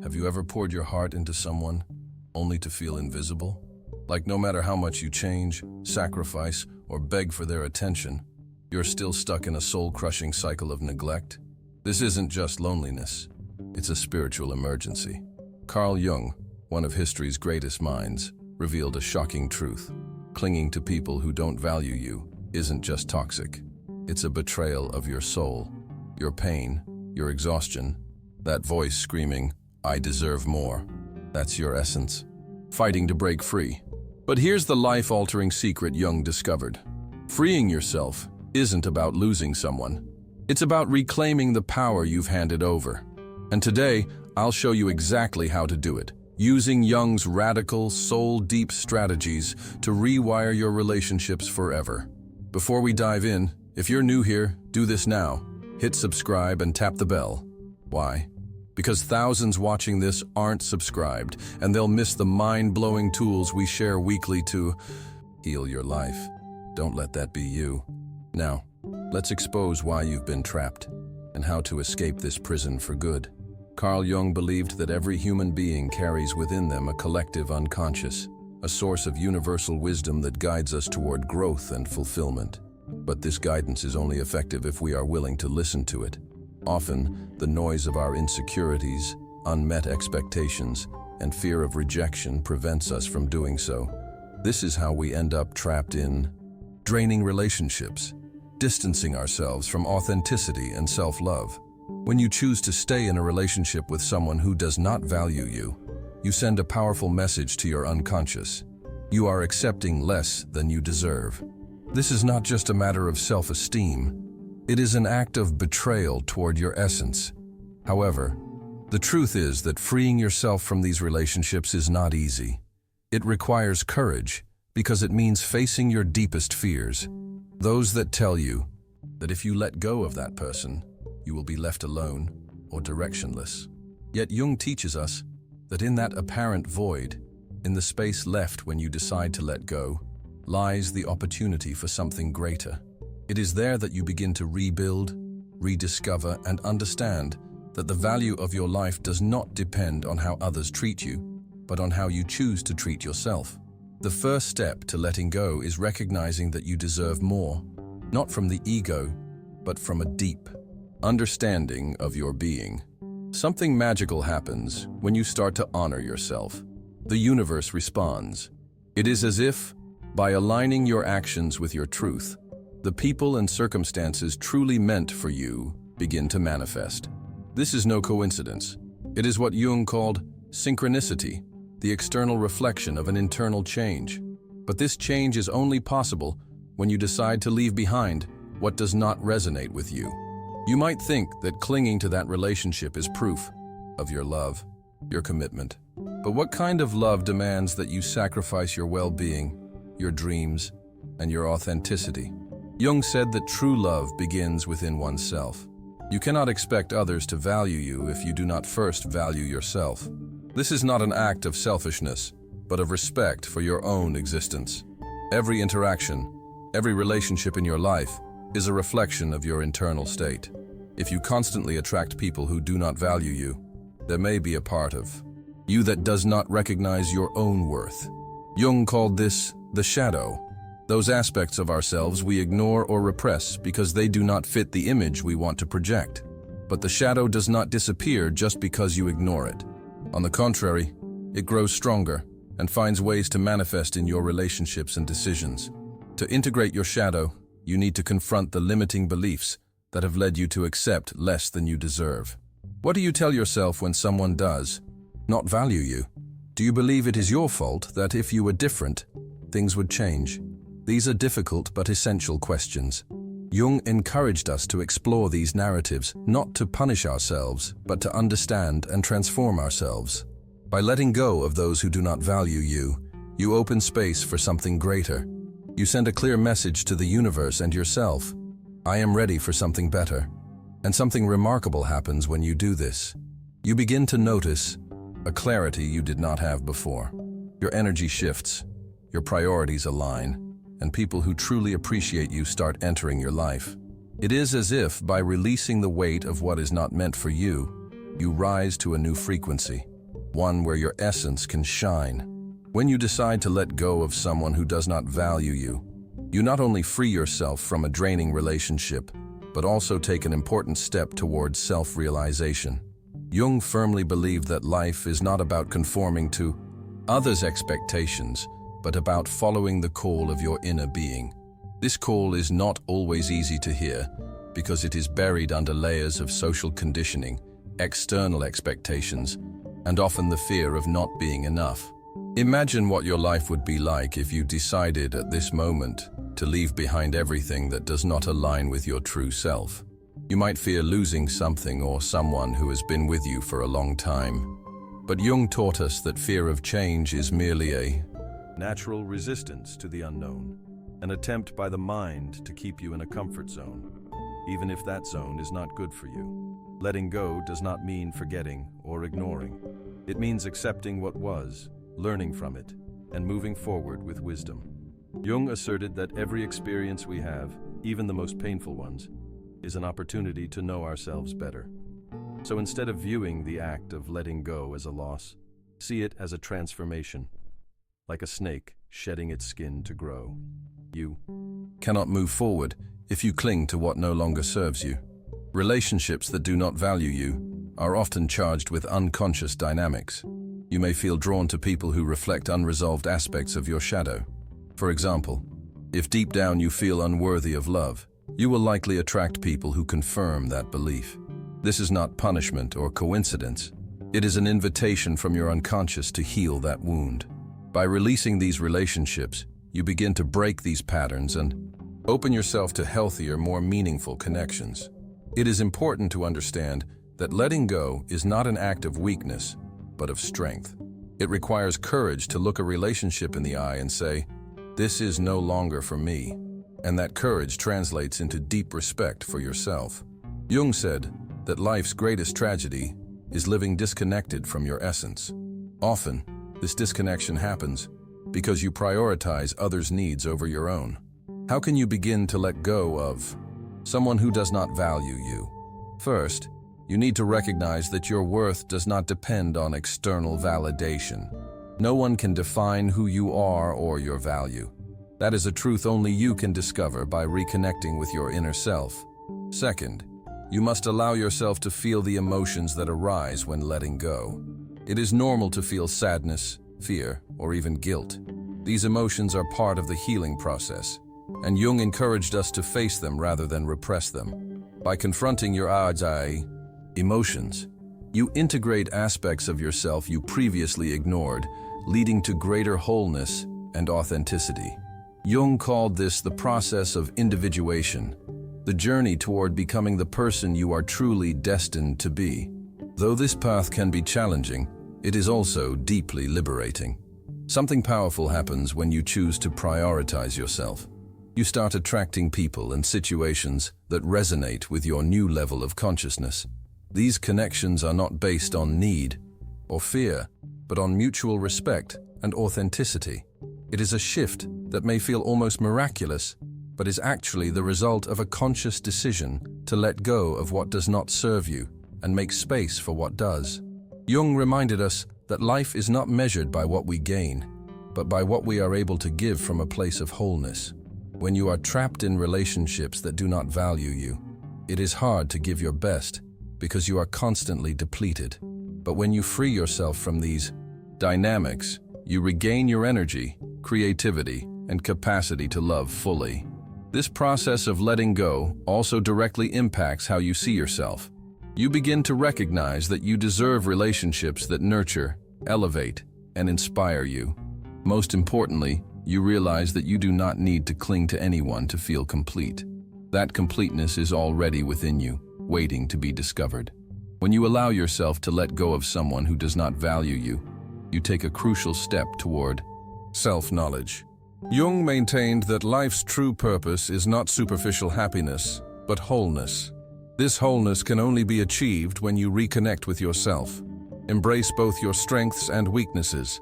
Have you ever poured your heart into someone only to feel invisible? Like no matter how much you change, sacrifice, or beg for their attention, you're still stuck in a soul-crushing cycle of neglect? This isn't just loneliness. It's a spiritual emergency. Carl Jung, one of history's greatest minds, revealed a shocking truth. Clinging to people who don't value you isn't just toxic. It's a betrayal of your soul, your pain, your exhaustion. That voice screaming, "I deserve more." That's your essence, fighting to break free. But here's the life-altering secret Jung discovered. Freeing yourself isn't about losing someone. It's about reclaiming the power you've handed over. And today, I'll show you exactly how to do it, using Jung's radical, soul-deep strategies to rewire your relationships forever. Before we dive in, if you're new here, do this now. Hit subscribe and tap the bell. Why? Because thousands watching this aren't subscribed, and they'll miss the mind-blowing tools we share weekly to heal your life. Don't let that be you. Now, let's expose why you've been trapped and how to escape this prison for good. Carl Jung believed that every human being carries within them a collective unconscious, a source of universal wisdom that guides us toward growth and fulfillment. But this guidance is only effective if we are willing to listen to it. Often, the noise of our insecurities, unmet expectations, and fear of rejection prevents us from doing so. This is how we end up trapped in draining relationships, distancing ourselves from authenticity and self-love. When you choose to stay in a relationship with someone who does not value you, you send a powerful message to your unconscious. You are accepting less than you deserve. This is not just a matter of self-esteem. It is an act of betrayal toward your essence. However, the truth is that freeing yourself from these relationships is not easy. It requires courage because it means facing your deepest fears. Those that tell you that if you let go of that person, you will be left alone or directionless. Yet Jung teaches us that in that apparent void, in the space left when you decide to let go, lies the opportunity for something greater. It is there that you begin to rebuild, rediscover, and understand that the value of your life does not depend on how others treat you, but on how you choose to treat yourself. The first step to letting go is recognizing that you deserve more, not from the ego, but from a deep understanding of your being. Something magical happens when you start to honor yourself. The universe responds. It is as if, by aligning your actions with your truth, the people and circumstances truly meant for you begin to manifest. This is no coincidence. It is what Jung called synchronicity, the external reflection of an internal change. But this change is only possible when you decide to leave behind what does not resonate with you. You might think that clinging to that relationship is proof of your love, your commitment. But what kind of love demands that you sacrifice your well-being, your dreams, and your authenticity? Jung said that true love begins within oneself. You cannot expect others to value you if you do not first value yourself. This is not an act of selfishness, but of respect for your own existence. Every interaction, every relationship in your life is a reflection of your internal state. If you constantly attract people who do not value you, there may be a part of you that does not recognize your own worth. Jung called this the shadow. Those aspects of ourselves we ignore or repress because they do not fit the image we want to project. But the shadow does not disappear just because you ignore it. On the contrary, it grows stronger and finds ways to manifest in your relationships and decisions. To integrate your shadow, you need to confront the limiting beliefs that have led you to accept less than you deserve. What do you tell yourself when someone does not value you? Do you believe it is your fault that if you were different, things would change? These are difficult but essential questions. Jung encouraged us to explore these narratives, not to punish ourselves, but to understand and transform ourselves. By letting go of those who do not value you, you open space for something greater. You send a clear message to the universe and yourself. I am ready for something better. And something remarkable happens when you do this. You begin to notice a clarity you did not have before. Your energy shifts, your priorities align, and people who truly appreciate you start entering your life. It is as if, by releasing the weight of what is not meant for you, you rise to a new frequency. one where your essence can shine. When you decide to let go of someone who does not value you, you not only free yourself from a draining relationship, but also take an important step towards self-realization. Jung firmly believed that life is not about conforming to others' expectations, but about following the call of your inner being. This call is not always easy to hear, because it is buried under layers of social conditioning, external expectations, and often the fear of not being enough. Imagine what your life would be like if you decided at this moment to leave behind everything that does not align with your true self. You might fear losing something or someone who has been with you for a long time. But Jung taught us that fear of change is merely a natural resistance to the unknown, an attempt by the mind to keep you in a comfort zone, even if that zone is not good for you. Letting go does not mean forgetting or ignoring. It means accepting what was, learning from it, and moving forward with wisdom. Jung asserted that every experience we have, even the most painful ones, is an opportunity to know ourselves better. So instead of viewing the act of letting go as a loss, see it as a transformation, like a snake shedding its skin to grow. You cannot move forward if you cling to what no longer serves you. Relationships that do not value you are often charged with unconscious dynamics. You may feel drawn to people who reflect unresolved aspects of your shadow. For example, if deep down you feel unworthy of love, you will likely attract people who confirm that belief. This is not punishment or coincidence. It is an invitation from your unconscious to heal that wound. By releasing these relationships, you begin to break these patterns and open yourself to healthier, more meaningful connections. It is important to understand that letting go is not an act of weakness, but of strength. It requires courage to look a relationship in the eye and say, "This is no longer for me." And that courage translates into deep respect for yourself. Jung said that life's greatest tragedy is living disconnected from your essence. Often, this disconnection happens because you prioritize others' needs over your own. How can you begin to let go of someone who does not value you? First, you need to recognize that your worth does not depend on external validation. No one can define who you are or your value. That is a truth only you can discover by reconnecting with your inner self. Second, you must allow yourself to feel the emotions that arise when letting go. It is normal to feel sadness, fear, or even guilt. These emotions are part of the healing process, and Jung encouraged us to face them rather than repress them. By confronting your emotions, you integrate aspects of yourself you previously ignored, leading to greater wholeness and authenticity. Jung called this the process of individuation, the journey toward becoming the person you are truly destined to be. Though this path can be challenging, it is also deeply liberating. Something powerful happens when you choose to prioritize yourself. You start attracting people and situations that resonate with your new level of consciousness. These connections are not based on need or fear, but on mutual respect and authenticity. It is a shift that may feel almost miraculous, but is actually the result of a conscious decision to let go of what does not serve you and make space for what does. Jung reminded us that life is not measured by what we gain, but by what we are able to give from a place of wholeness. When you are trapped in relationships that do not value you, it is hard to give your best because you are constantly depleted. But when you free yourself from these dynamics, you regain your energy, creativity, and capacity to love fully. This process of letting go also directly impacts how you see yourself. You begin to recognize that you deserve relationships that nurture, elevate, and inspire you. Most importantly, you realize that you do not need to cling to anyone to feel complete. That completeness is already within you, waiting to be discovered. When you allow yourself to let go of someone who does not value you, you take a crucial step toward self-knowledge. Jung maintained that life's true purpose is not superficial happiness, but wholeness. This wholeness can only be achieved when you reconnect with yourself, embrace both your strengths and weaknesses,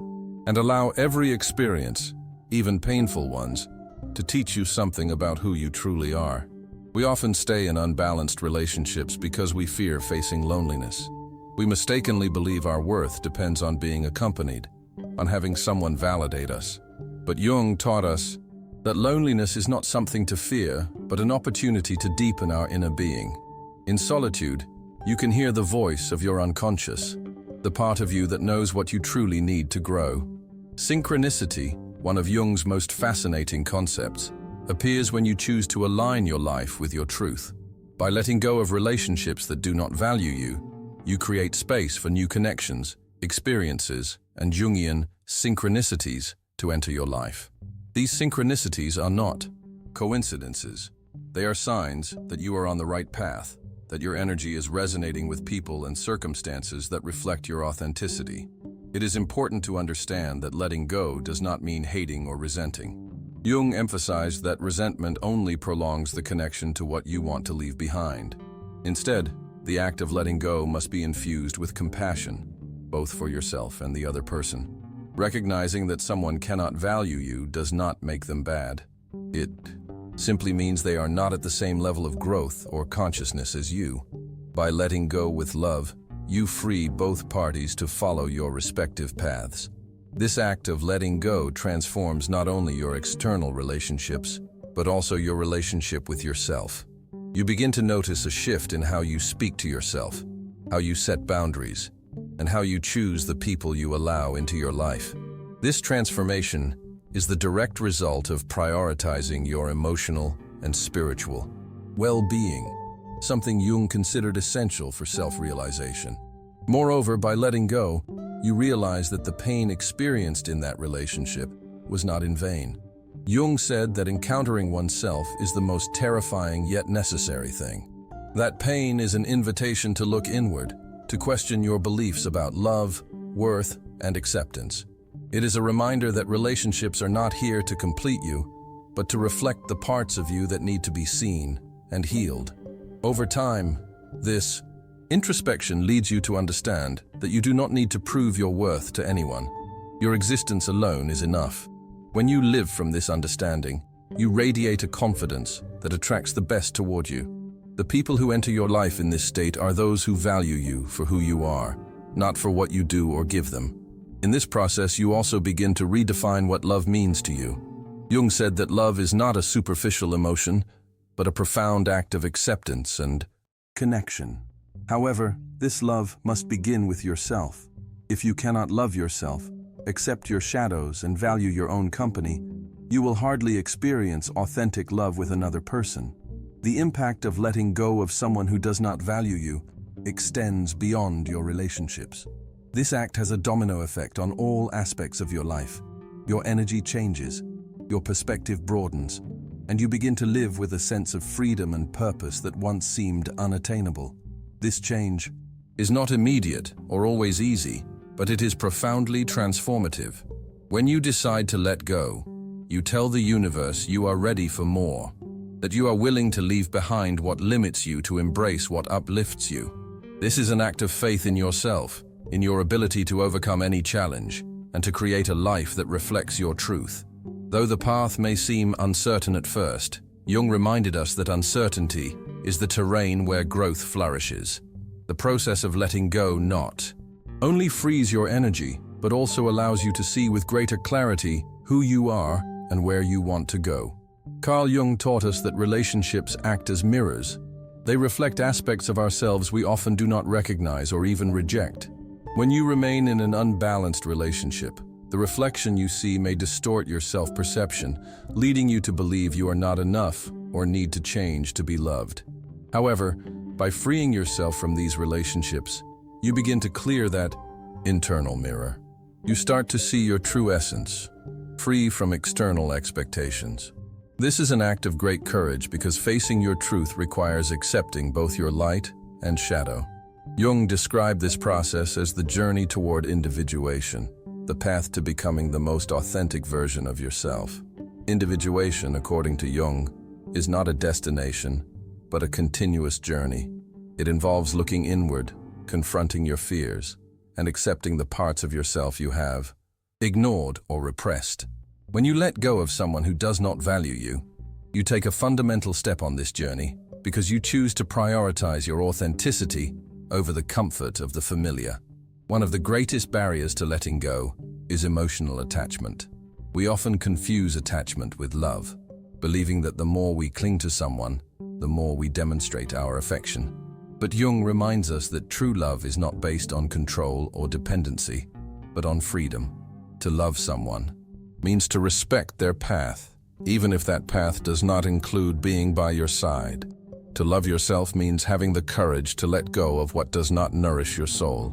and allow every experience, even painful ones, to teach you something about who you truly are. We often stay in unbalanced relationships because we fear facing loneliness. We mistakenly believe our worth depends on being accompanied, on having someone validate us. But Jung taught us that loneliness is not something to fear, but an opportunity to deepen our inner being. In solitude, you can hear the voice of your unconscious, the part of you that knows what you truly need to grow. Synchronicity, one of Jung's most fascinating concepts, appears when you choose to align your life with your truth. By letting go of relationships that do not value you, you create space for new connections, experiences, and Jungian synchronicities to enter your life. These synchronicities are not coincidences. They are signs that you are on the right path, that your energy is resonating with people and circumstances that reflect your authenticity. It is important to understand that letting go does not mean hating or resenting. Jung emphasized that resentment only prolongs the connection to what you want to leave behind. Instead, the act of letting go must be infused with compassion, both for yourself and the other person. Recognizing that someone cannot value you does not make them bad. It simply means they are not at the same level of growth or consciousness as you. By letting go with love, you free both parties to follow your respective paths. This act of letting go transforms not only your external relationships, but also your relationship with yourself. You begin to notice a shift in how you speak to yourself, how you set boundaries, and how you choose the people you allow into your life. This transformation is the direct result of prioritizing your emotional and spiritual well-being, something Jung considered essential for self-realization. Moreover, by letting go, you realize that the pain experienced in that relationship was not in vain. Jung said that encountering oneself is the most terrifying yet necessary thing. That pain is an invitation to look inward, to question your beliefs about love, worth, and acceptance. It is a reminder that relationships are not here to complete you, but to reflect the parts of you that need to be seen and healed. Over time, this introspection leads you to understand that you do not need to prove your worth to anyone. Your existence alone is enough. When you live from this understanding, you radiate a confidence that attracts the best toward you. The people who enter your life in this state are those who value you for who you are, not for what you do or give them. In this process, you also begin to redefine what love means to you. Jung said that love is not a superficial emotion, but a profound act of acceptance and connection. However, this love must begin with yourself. If you cannot love yourself, accept your shadows, and value your own company, you will hardly experience authentic love with another person. The impact of letting go of someone who does not value you extends beyond your relationships. This act has a domino effect on all aspects of your life. Your energy changes, your perspective broadens, and you begin to live with a sense of freedom and purpose that once seemed unattainable. This change is not immediate or always easy, but it is profoundly transformative. When you decide to let go, you tell the universe you are ready for more, that you are willing to leave behind what limits you to embrace what uplifts you. This is an act of faith in yourself, in your ability to overcome any challenge, and to create a life that reflects your truth. Though the path may seem uncertain at first, Jung reminded us that uncertainty is the terrain where growth flourishes. The process of letting go not only frees your energy, but also allows you to see with greater clarity who you are and where you want to go. Carl Jung taught us that relationships act as mirrors. They reflect aspects of ourselves we often do not recognize or even reject. When you remain in an unbalanced relationship, the reflection you see may distort your self-perception, leading you to believe you are not enough or need to change to be loved. However, by freeing yourself from these relationships, you begin to clear that internal mirror. You start to see your true essence, free from external expectations. This is an act of great courage because facing your truth requires accepting both your light and shadow. Jung described this process as the journey toward individuation, the path to becoming the most authentic version of yourself. Individuation, according to Jung, is not a destination, but a continuous journey. It involves looking inward, confronting your fears, and accepting the parts of yourself you have ignored or repressed. When you let go of someone who does not value you, you take a fundamental step on this journey because you choose to prioritize your authenticity over the comfort of the familiar. One of the greatest barriers to letting go is emotional attachment. We often confuse attachment with love, believing that the more we cling to someone, the more we demonstrate our affection. But Jung reminds us that true love is not based on control or dependency, but on freedom. To love someone means to respect their path, even if that path does not include being by your side. To love yourself means having the courage to let go of what does not nourish your soul.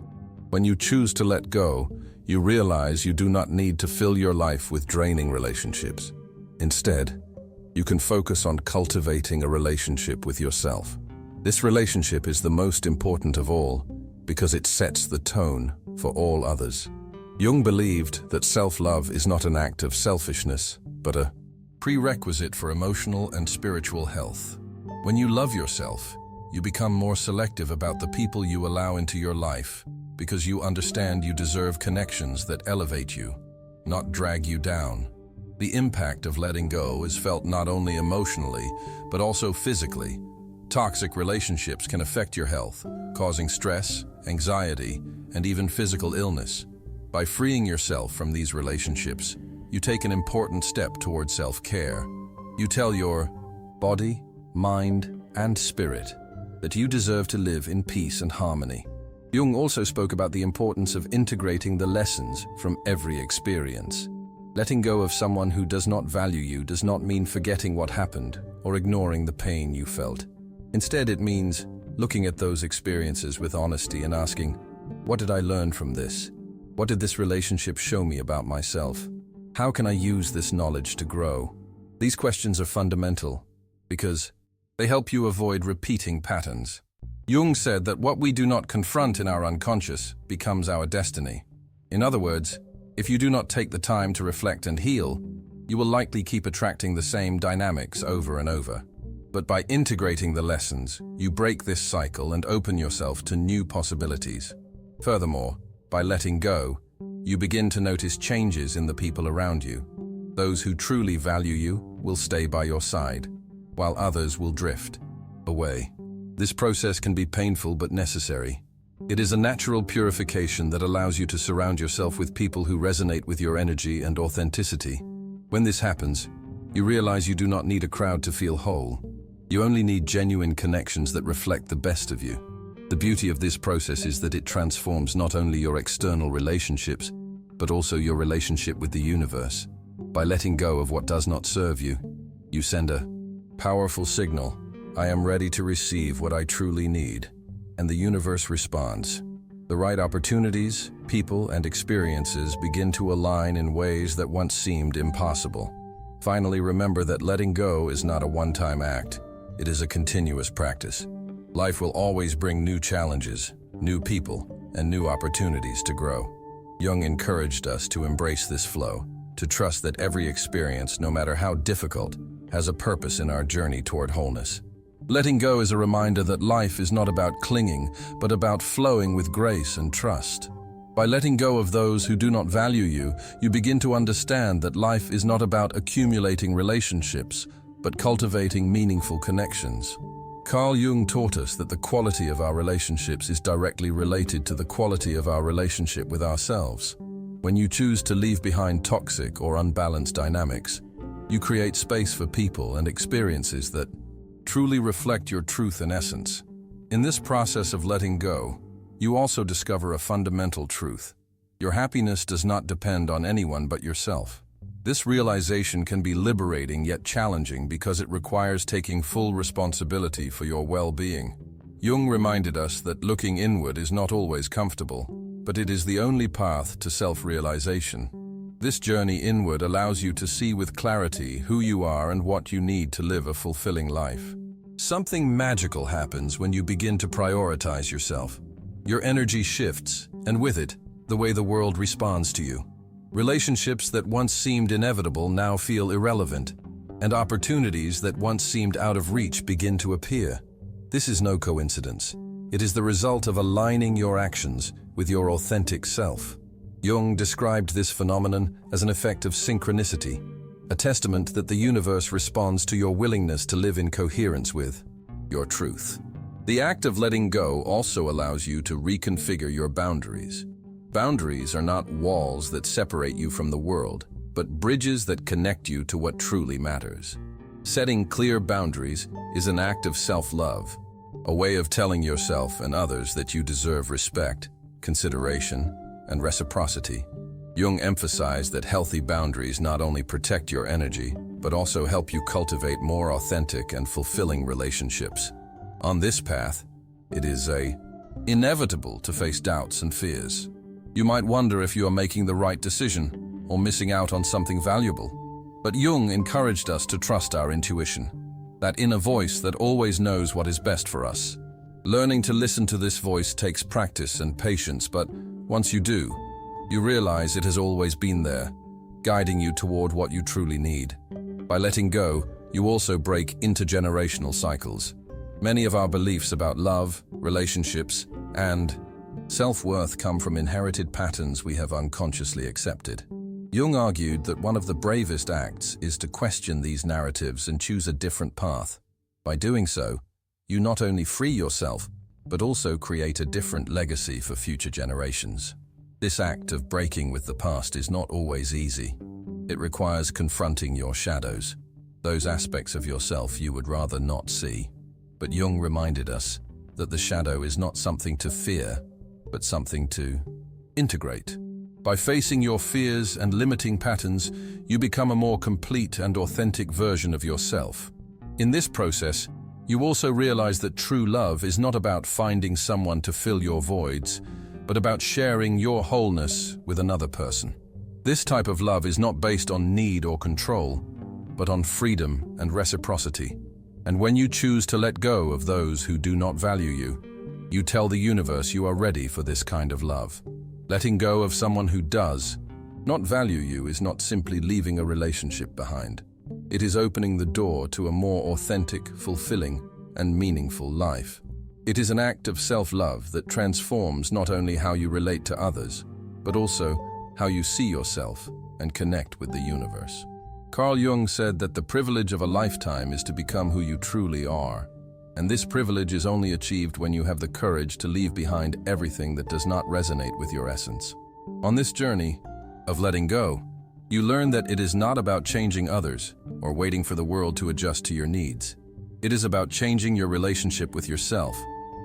When you choose to let go, you realize you do not need to fill your life with draining relationships. Instead, you can focus on cultivating a relationship with yourself. This relationship is the most important of all because it sets the tone for all others. Jung believed that self-love is not an act of selfishness, but a prerequisite for emotional and spiritual health. When you love yourself, you become more selective about the people you allow into your life because you understand you deserve connections that elevate you, not drag you down. The impact of letting go is felt not only emotionally, but also physically. Toxic relationships can affect your health, causing stress, anxiety, and even physical illness. By freeing yourself from these relationships, you take an important step towards self-care. You tell your body, mind, and spirit that you deserve to live in peace and harmony. Jung also spoke about the importance of integrating the lessons from every experience. Letting go of someone who does not value you does not mean forgetting what happened or ignoring the pain you felt. Instead, it means looking at those experiences with honesty and asking, what did I learn from this? What did this relationship show me about myself? How can I use this knowledge to grow? These questions are fundamental because they help you avoid repeating patterns. Jung said that what we do not confront in our unconscious becomes our destiny. In other words, if you do not take the time to reflect and heal, you will likely keep attracting the same dynamics over and over. But by integrating the lessons, you break this cycle and open yourself to new possibilities. Furthermore, by letting go, you begin to notice changes in the people around you. Those who truly value you will stay by your side, while others will drift away. This process can be painful but necessary. It is a natural purification that allows you to surround yourself with people who resonate with your energy and authenticity. When this happens, you realize you do not need a crowd to feel whole. You only need genuine connections that reflect the best of you. The beauty of this process is that it transforms not only your external relationships, but also your relationship with the universe. By letting go of what does not serve you, you send a powerful signal. I am ready to receive what I truly need. And the universe responds. The right opportunities, people, and experiences begin to align in ways that once seemed impossible. Finally, remember that letting go is not a one-time act. It is a continuous practice. Life will always bring new challenges, new people, and new opportunities to grow. Jung encouraged us to embrace this flow, to trust that every experience, no matter how difficult, has a purpose in our journey toward wholeness. Letting go is a reminder that life is not about clinging, but about flowing with grace and trust. By letting go of those who do not value you, you begin to understand that life is not about accumulating relationships, but cultivating meaningful connections. Carl Jung taught us that the quality of our relationships is directly related to the quality of our relationship with ourselves. When you choose to leave behind toxic or unbalanced dynamics, you create space for people and experiences that truly reflect your truth and essence. In this process of letting go, you also discover a fundamental truth. Your happiness does not depend on anyone but yourself. This realization can be liberating yet challenging because it requires taking full responsibility for your well-being. Jung reminded us that looking inward is not always comfortable, but it is the only path to self-realization. This journey inward allows you to see with clarity who you are and what you need to live a fulfilling life. Something magical happens when you begin to prioritize yourself. Your energy shifts, and with it, the way the world responds to you. Relationships that once seemed inevitable now feel irrelevant, and opportunities that once seemed out of reach begin to appear. This is no coincidence. It is the result of aligning your actions with your authentic self. Jung described this phenomenon as an effect of synchronicity, a testament that the universe responds to your willingness to live in coherence with your truth. The act of letting go also allows you to reconfigure your boundaries. Boundaries are not walls that separate you from the world, but bridges that connect you to what truly matters. Setting clear boundaries is an act of self-love, a way of telling yourself and others that you deserve respect, consideration, and reciprocity. Jung emphasized that healthy boundaries not only protect your energy, but also help you cultivate more authentic and fulfilling relationships. On this path, it is inevitable to face doubts and fears. You might wonder if you are making the right decision or missing out on something valuable. But Jung encouraged us to trust our intuition, that inner voice that always knows what is best for us. Learning to listen to this voice takes practice and patience, but once you do, you realize it has always been there, guiding you toward what you truly need. By letting go, you also break intergenerational cycles. Many of our beliefs about love, relationships, and self-worth come from inherited patterns we have unconsciously accepted. Jung argued that one of the bravest acts is to question these narratives and choose a different path. By doing so, you not only free yourself, but also create a different legacy for future generations. This act of breaking with the past is not always easy. It requires confronting your shadows, those aspects of yourself you would rather not see. But Jung reminded us that the shadow is not something to fear, but something to integrate. By facing your fears and limiting patterns, you become a more complete and authentic version of yourself. In this process, you also realize that true love is not about finding someone to fill your voids, but about sharing your wholeness with another person. This type of love is not based on need or control, but on freedom and reciprocity. And when you choose to let go of those who do not value you, you tell the universe you are ready for this kind of love. Letting go of someone who does not value you is not simply leaving a relationship behind. It is opening the door to a more authentic, fulfilling, and meaningful life. It is an act of self-love that transforms not only how you relate to others, but also how you see yourself and connect with the universe. Carl Jung said that the privilege of a lifetime is to become who you truly are. And this privilege is only achieved when you have the courage to leave behind everything that does not resonate with your essence. On this journey of letting go, you learn that it is not about changing others or waiting for the world to adjust to your needs. It is about changing your relationship with yourself,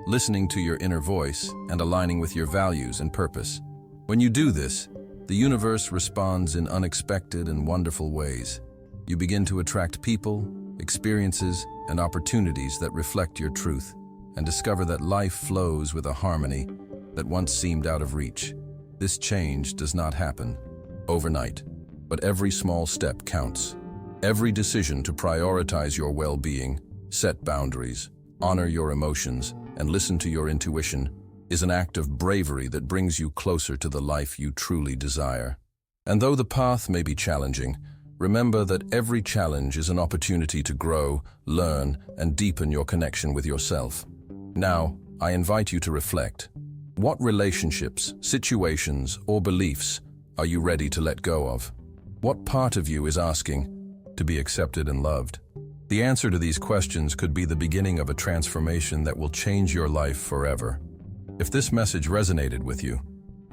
listening to your inner voice, and aligning with your values and purpose. When you do this, the universe responds in unexpected and wonderful ways. You begin to attract people, experiences, and opportunities that reflect your truth, and discover that life flows with a harmony that once seemed out of reach. This change does not happen overnight, but every small step counts. Every decision to prioritize your well-being, set boundaries, honor your emotions, and listen to your intuition is an act of bravery that brings you closer to the life you truly desire. And though the path may be challenging, remember that every challenge is an opportunity to grow, learn, and deepen your connection with yourself. Now, I invite you to reflect. What relationships, situations, or beliefs are you ready to let go of? What part of you is asking to be accepted and loved? The answer to these questions could be the beginning of a transformation that will change your life forever. If this message resonated with you,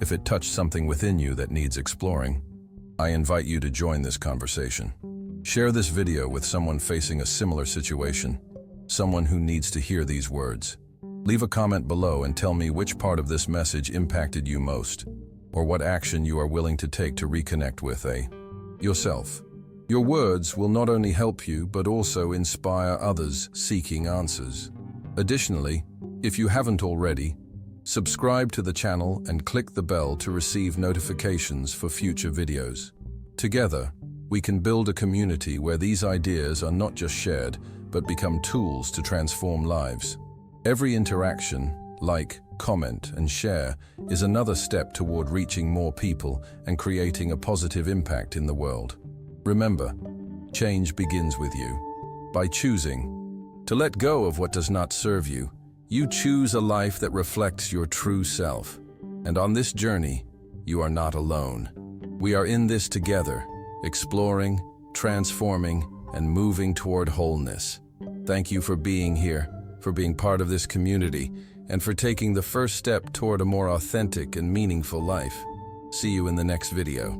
if it touched something within you that needs exploring, I invite you to join this conversation. Share this video with someone facing a similar situation, someone who needs to hear these words. Leave a comment below and tell me which part of this message impacted you most, or what action you are willing to take to reconnect with yourself. Your words will not only help you, but also inspire others seeking answers. Additionally, if you haven't already, subscribe to the channel and click the bell to receive notifications for future videos. Together, we can build a community where these ideas are not just shared, but become tools to transform lives. Every interaction, like, comment, and share is another step toward reaching more people and creating a positive impact in the world. Remember, change begins with you. By choosing to let go of what does not serve you, you choose a life that reflects your true self. And on this journey, you are not alone. We are in this together, exploring, transforming, and moving toward wholeness. Thank you for being here, for being part of this community, and for taking the first step toward a more authentic and meaningful life. See you in the next video.